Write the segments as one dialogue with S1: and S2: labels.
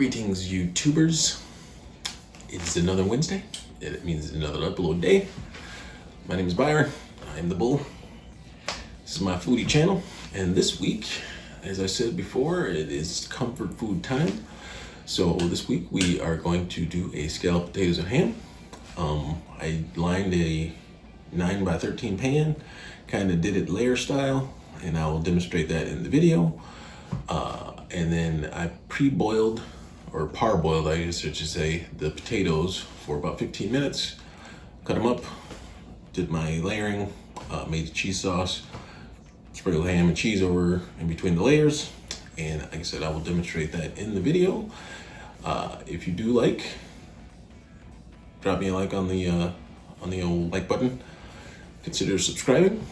S1: Greetings, YouTubers. It's another Wednesday. It means another upload day. My name is Byron. I'm the Bull. This is my foodie channel. And this week, as I said before, it is comfort food time. So this week we are going to do a scalloped potatoes and ham. I lined a 9x13 pan, kind of did it layer style, and I will demonstrate that in the video. And then I pre-boiled, or parboiled, I guess I should say, the potatoes for about 15 minutes. Cut them up, did my layering, made the cheese sauce, sprinkled ham and cheese over in between the layers. And like I said, I will demonstrate that in the video. If you do like, drop me a like on the old like button. Consider subscribing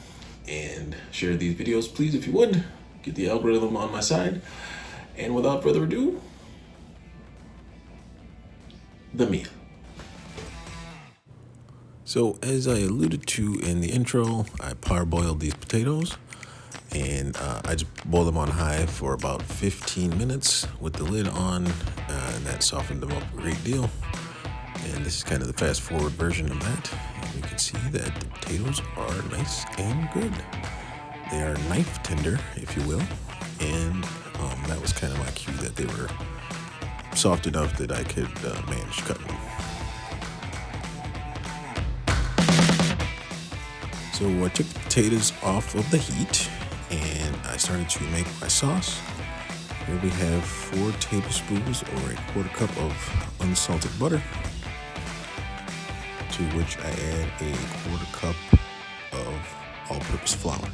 S1: and share these videos, please, if you would. Get the algorithm on my side. And without further ado, the meal. So as I alluded to in the intro, I parboiled these potatoes, and I just boiled them on high for about 15 minutes with the lid on, and that softened them up a great deal. And this is kind of the fast forward version of that. And you can see that the potatoes are nice and good. They are knife tender, if you will, and that was kind of my cue that they were soft enough that I could manage cutting them. So I took the potatoes off of the heat and I started to make my sauce. Here we have 4 tablespoons or a quarter cup of unsalted butter, to which I add a quarter cup of all-purpose flour.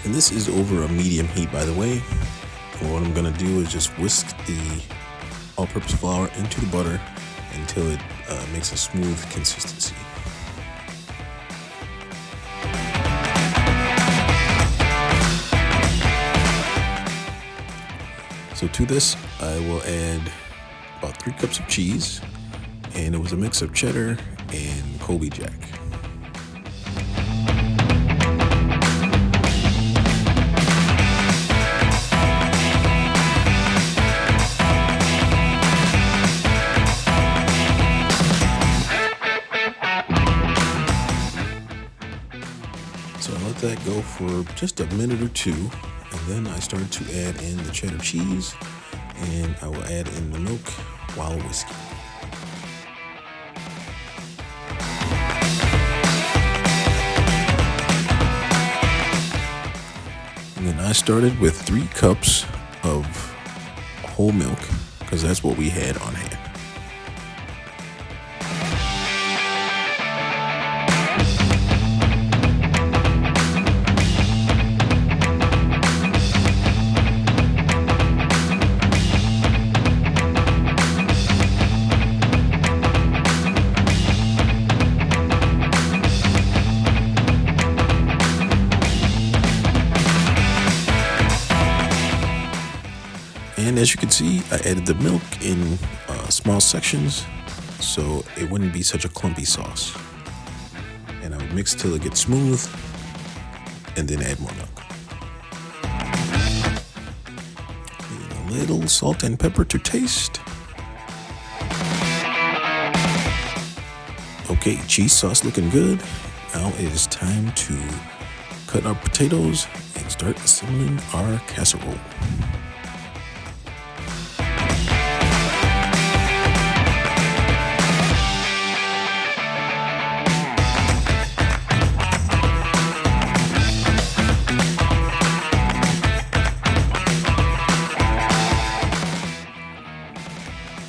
S1: And this is over a medium heat, by the way. And what I'm gonna do is just whisk the all-purpose flour into the butter until it makes a smooth consistency. So to this, I will add about 3 cups of cheese, and it was a mix of cheddar and Colby Jack. So I let that go for just a minute or two, and then I started to add in the cheddar cheese, and I will add in the milk while whisking. And then I started with 3 cups of whole milk, because that's what we had on hand. And as you can see, I added the milk in small sections so it wouldn't be such a clumpy sauce. And I would mix till it gets smooth and then add more milk. And a little salt and pepper to taste. Okay, cheese sauce looking good. Now it is time to cut our potatoes and start assembling our casserole.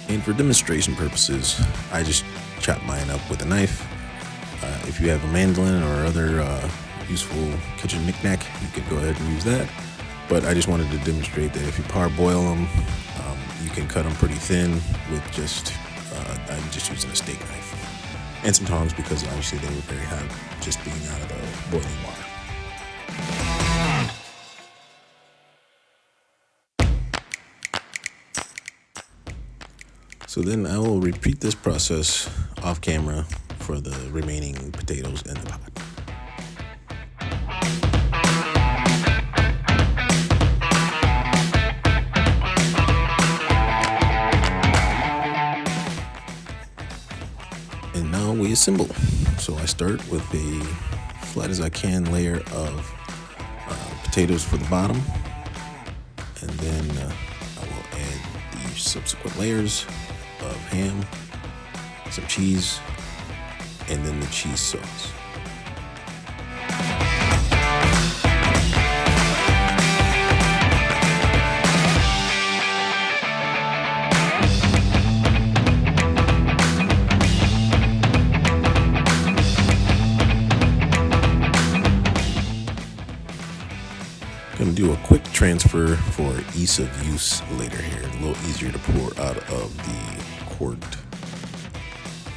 S1: And for demonstration purposes, I just chop mine up with a knife. If you have a mandolin or other useful kitchen knickknack, you could go ahead and use that. But I just wanted to demonstrate that if you parboil them, you can cut them pretty thin with just, I'm just using a steak knife. And some tongs, because obviously they were very hot just being out of the boiling water. So then I will repeat this process off camera for the remaining potatoes in the pot. And now we assemble. So I start with a flat as I can layer of potatoes for the bottom, and then I will add the subsequent layers of ham, some cheese, and then the cheese sauce. Going to do a quick transfer for ease of use later here. A little easier to pour out of the quart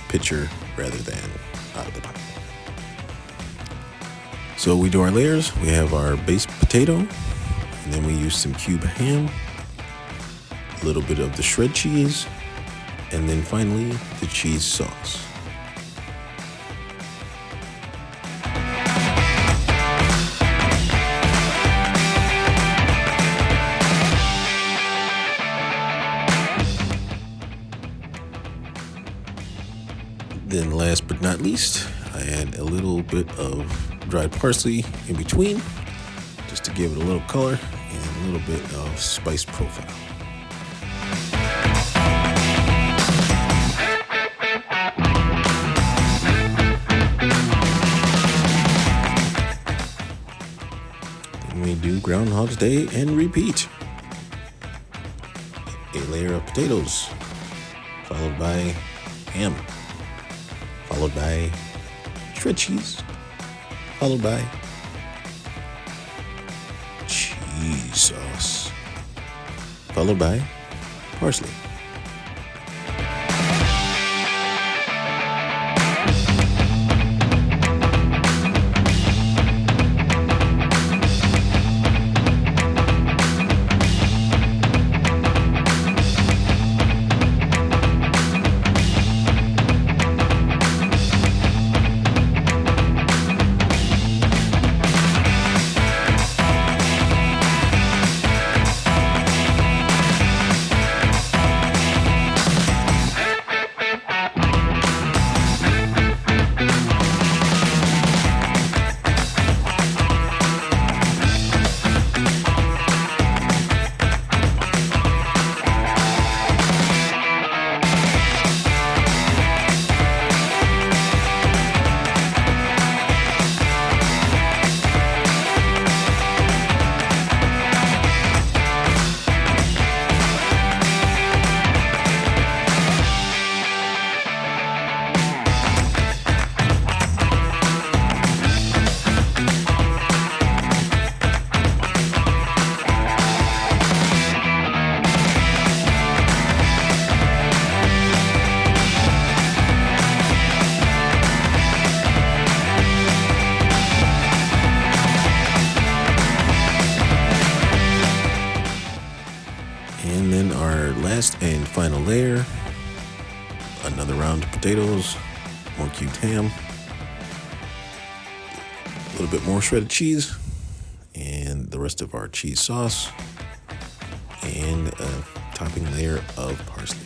S1: pitcher rather than out of the pot. So we do our layers. We have our base potato, and then we use some cube ham, a little bit of the shred cheese, and then finally the cheese sauce. Then last but not least, I add a little bit of dried parsley in between, just to give it a little color and a little bit of spice profile. Then we do Groundhog's Day and repeat. A layer of potatoes, followed by ham, followed by shred cheese, followed by cheese sauce, followed by parsley. And then our last and final layer, another round of potatoes, more cubed ham, a little bit more shredded cheese, and the rest of our cheese sauce, and a topping layer of parsley.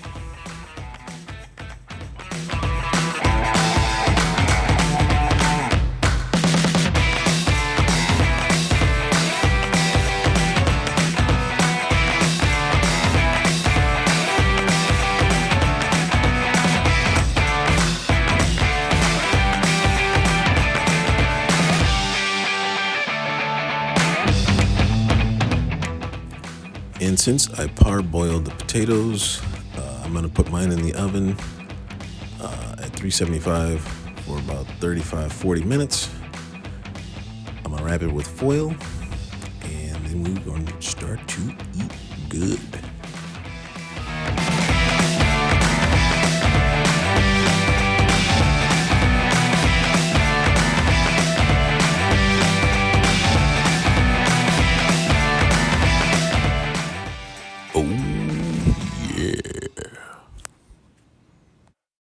S1: And since I parboiled the potatoes, I'm gonna put mine in the oven at 375 for about 35-40 minutes. I'm gonna wrap it with foil, and then we're gonna start to eat good.